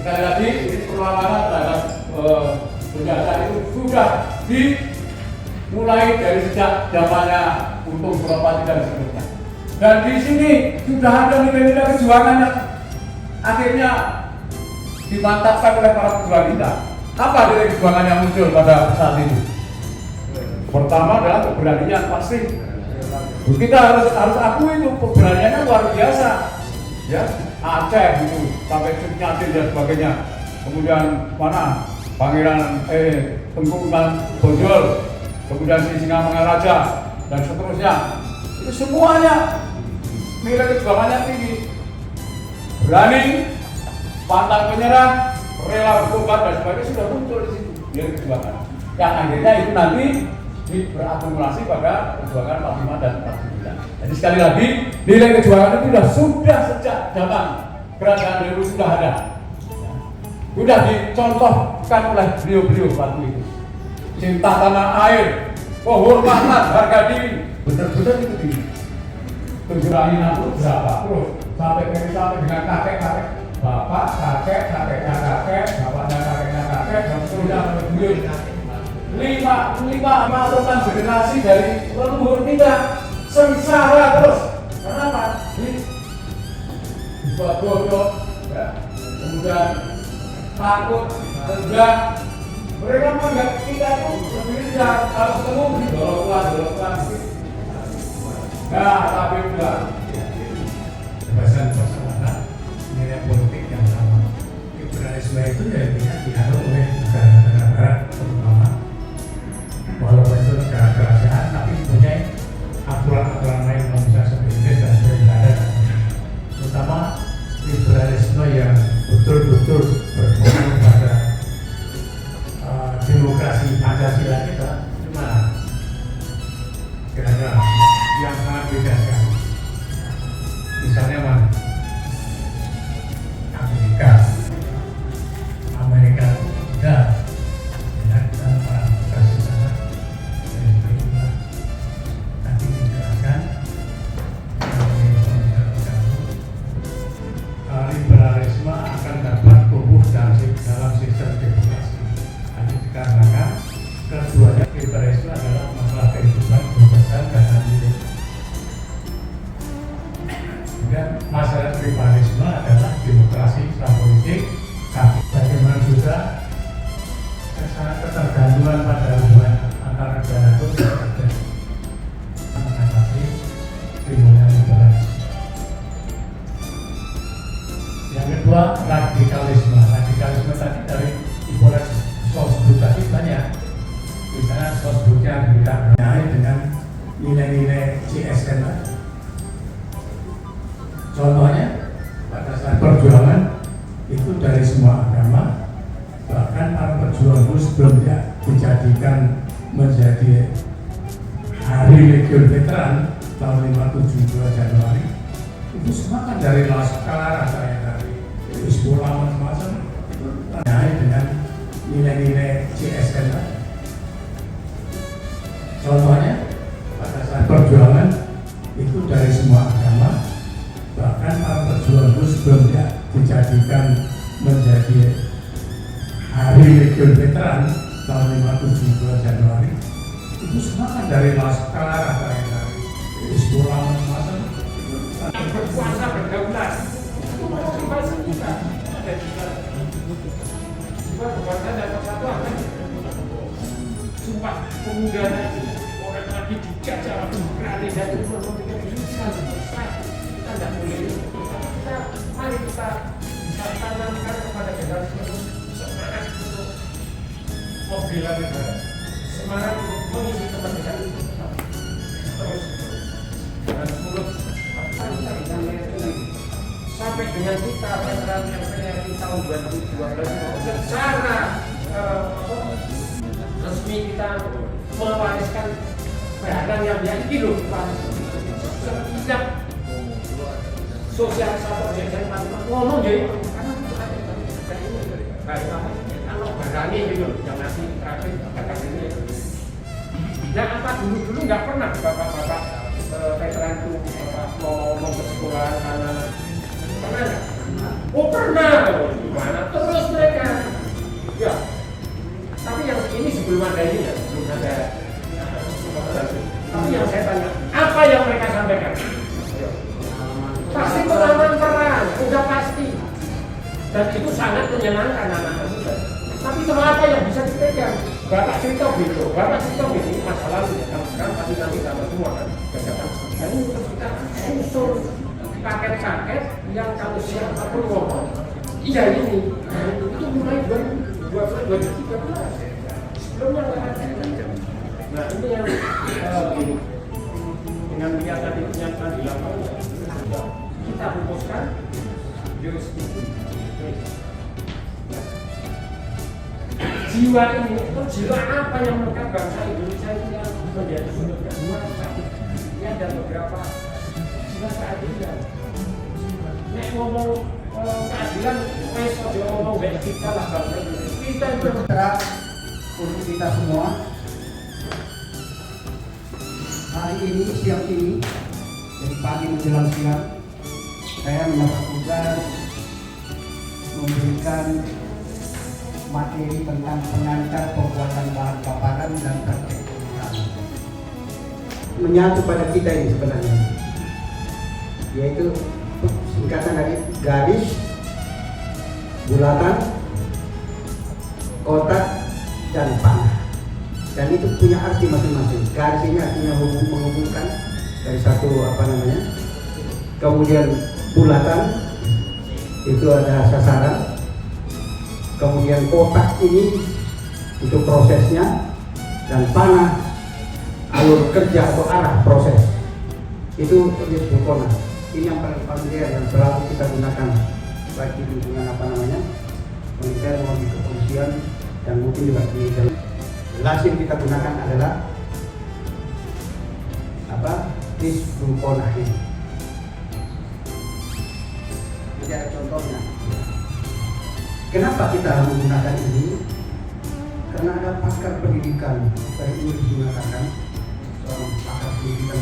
sekali lagi ini perlawanan terhadap penjajahan itu sudah dimulai dari sejak zamannya Untung Suropati dan seterusnya. Dan di sini sudah ada nilai-nilai kejuangan yang akhirnya dimantapkan oleh para pejuang kita. Apa nilai kejuangan yang muncul pada saat itu? Pertama adalah keberanian pasti. Kita harus akui itu keberaniannya luar biasa. Ya, Aceh itu sampai Nyatir dan sebagainya. Kemudian mana Pangeran Tengku Bonjol, kemudian Singamangaraja dan seterusnya. Itu semuanya nilai kejuangannya tinggi. Berani, pantang menyerah, rela berkorban dan sebagainya sudah muncul di situ nilai kejuangan. Yang akhirnya itu nanti berakumulasi pada perjuangan 45 dan 49. Jadi sekali lagi nilai kejuangan itu sudah sejak zaman kerajaan dulu sudah ada, sudah dicontohkan oleh beliau-beliau waktu itu. Cinta tanah air, kehormatan, harga diri, benar-benar itu di penjelasan itu berapa terus sampai dengan kakek-kakek, bapak, kakek, kakeknya kakek, bapaknya kakeknya kakek, dan seterusnya beliau. lima masukan generasi dari leluhur kita sengsara terus. Kenapa? Dibuat bodoh, ya. Kemudian takut, tegang. Mereka menganggap kita itu lebih kalau ketemu dorong-dorong. Nah, tapi enggak. Kebebasan bersama nilai politik yang sama. Liberalisme itu ya dianut oleh negara-negara barat terutama. Walaupun itu negara kerajaan, tapi punya aturan-aturan lain yang bisa seperti Inggris dan sebagainya. Terutama liberalisme yang betul-betul berfokus pada demokrasi Pancasila kita, gimana? Kira-kira yang sangat beda sekali. Misalnya mana? Amerika enggak. Liberalisme akan dapat tumbuh dalam sistem demokrasi. Dikarenakan keduanya liberalisme adalah masalah kehidupan universal dan adil. Dan masalah liberalisme adalah demokrasi, politik, bagaimana juga ketergantungan pada hubungan antara negara itu mengatasi timbulnya liberalisme. Yang kedua, radikalisme. Radikalisme tadi dari ibarat sosbud tadi banyak. Misalnya sosbudnya kita benahi dengan nilai-nilai CSN. Contohnya, pada saat perjuangan itu dari semua agama, bahkan para pejuang itu sebelum dijadikan menjadi Hari Legion Veteran tahun 57 Januari, itu semua kan dari Laskar, dari Hizbullah macam-macam, itu terkait dengan nilai-nilai CSN. Contohnya, pada saat perjuangan itu dari semua agama, bahkan para pejuang itu sebelum dijadikan menjadi Hari Legion Veteran tahun 57 Januari, itu semua kan dari Laskar, dari Hizbullah macam-macam. Berkuasa berdaulat itu motivasi kita ada juga berkuasa dan persatuan kan sumpah pemuda orang lagi dijajah berani dan bisa selesai kita tidak boleh mari kita tanamkan kepada generasi semangat untuk membela negara, semangat untuk mengisi kemerdekaan terus dan mulut sampai dengan kita veteran yang PRI tahun 2012 secara resmi kita mewariskan barang yang ini loh setiap sosialisator jajan ngomong jadi karena kalau berani gitu yang ngasih terakhir kata ini nah apa dulu nggak pernah bapak-bapak veteran itu mau ngomong ke sekolah anak pernah nggak? Oh pernah, gimana? Terus menyenangkan anak-anak muda. Tapi sama apa yang bisa dipegang? Bapak cerita gitu, Bapak cerita ini masa lalu ya, sekarang pasti nanti sama semua kan. Dan ini kita susun paket-paket yang kalau siapa pun ngomong, iya ini, itu mulai 2013. Sebelumnya nggak ada. Nah ini yang dengan lihat tadi pernyataan di lapangan, kita rumuskan jurisdiksi. Jiwa ini itu jiwa apa yang melekat bangsa Indonesia ini yang menjadi sumber jiwa? Ini ada beberapa jiwa keadilan. Nek ngomong keadilan, wes aja ngomong baik kita lah bangsa Indonesia. Kita itu untuk kita semua. Hari ini, siang ini, dari pagi menjelang siang, saya mendapat tugas memberikan materi tentang pengantar pembuatan bahan paparan dan praktek penggunaan. Menyatu pada kita ini sebenarnya, yaitu singkatan dari garis, bulatan, kotak, dan panah. Dan itu punya arti masing-masing. Garis ini artinya menghubungkan dari satu kemudian bulatan itu ada sasaran. Kemudian kotak ini untuk prosesnya, dan panah alur kerja atau arah proses. Itu disebut kona. Ini yang paling familiar dan selalu kita gunakan baik di lingkungan militer maupun di kepolisian dan mungkin juga di jelas yang kita gunakan adalah disebut kona ini. Jadi ada contohnya. Kenapa kita menggunakan ini? Karena ada pakar pendidikan dari Inggris mengatakan, seorang pakar pendidikan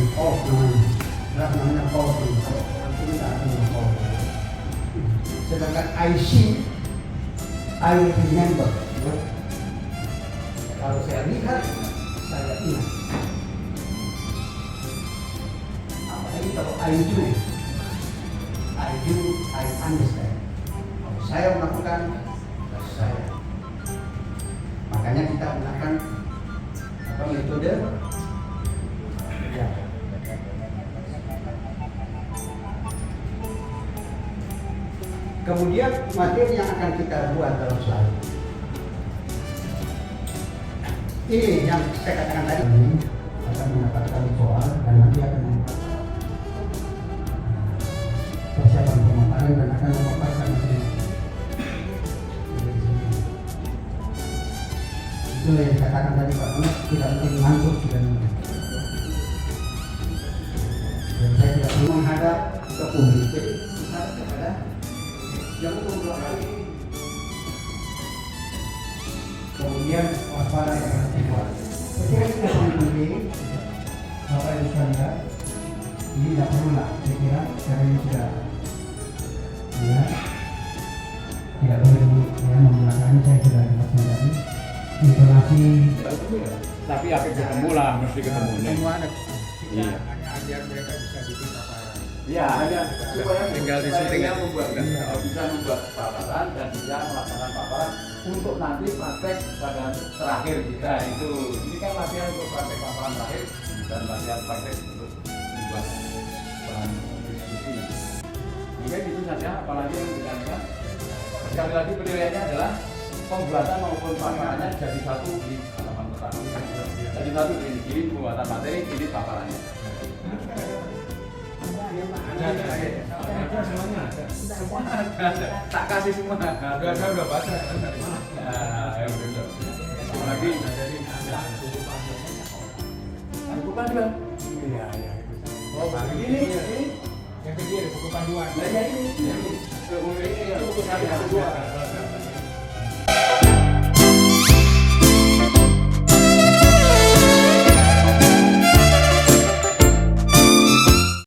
namanya Colton. Sedangkan I remember. Kalau saya lihat, saya ingat. Apalagi kalau I understand. Saya melakukan, saya. Makanya kita gunakan metode ya. Kemudian materi yang akan kita buat dalam slide ini yang saya katakan tadi, akan mendapatkan soal dan nanti akan persiapan pemaparan dan akan memaparkan materi. Itu yang dikatakan tadi Pak Mas, tidak mungkin ngantuk dan saya tidak perlu menghadap ke publik. Jadi menghadap kepada yang untuk kali. Kemudian waspada terhadap siswa. Ketika kita penting, Bapak Ibu sekalian, ini tidak perlu lah. Saya kira cara ini sudah tidak perlu menggunakan. Saya sudah menjadi informasi. Tapi akhir ketemu lah, mesti ketemu nih. Iya. Agar mereka bisa bikin paparan. Iya, hanya supaya tinggal di syuting ya. Bisa membuat paparan dan bisa melaksanakan paparan untuk nanti praktek pada terakhir kita itu. Ini kan latihan untuk praktek paparan terakhir dan latihan praktek untuk membuat bahan diskusi. Mungkin itu saja, apalagi yang ditanyakan. Sekali lagi penilaiannya adalah pembuatan maupun paparannya jadi satu di halaman pertama. Jadi satu di pembuatan materi, ini paparannya. Ada semuanya ada. Tak kasih semua. Saya udah baca dari mana? Ya udah. Lagi dari buku panduan. Iya. Oh, ini yang kecil buku panduan. Nah, ini buku satu dua.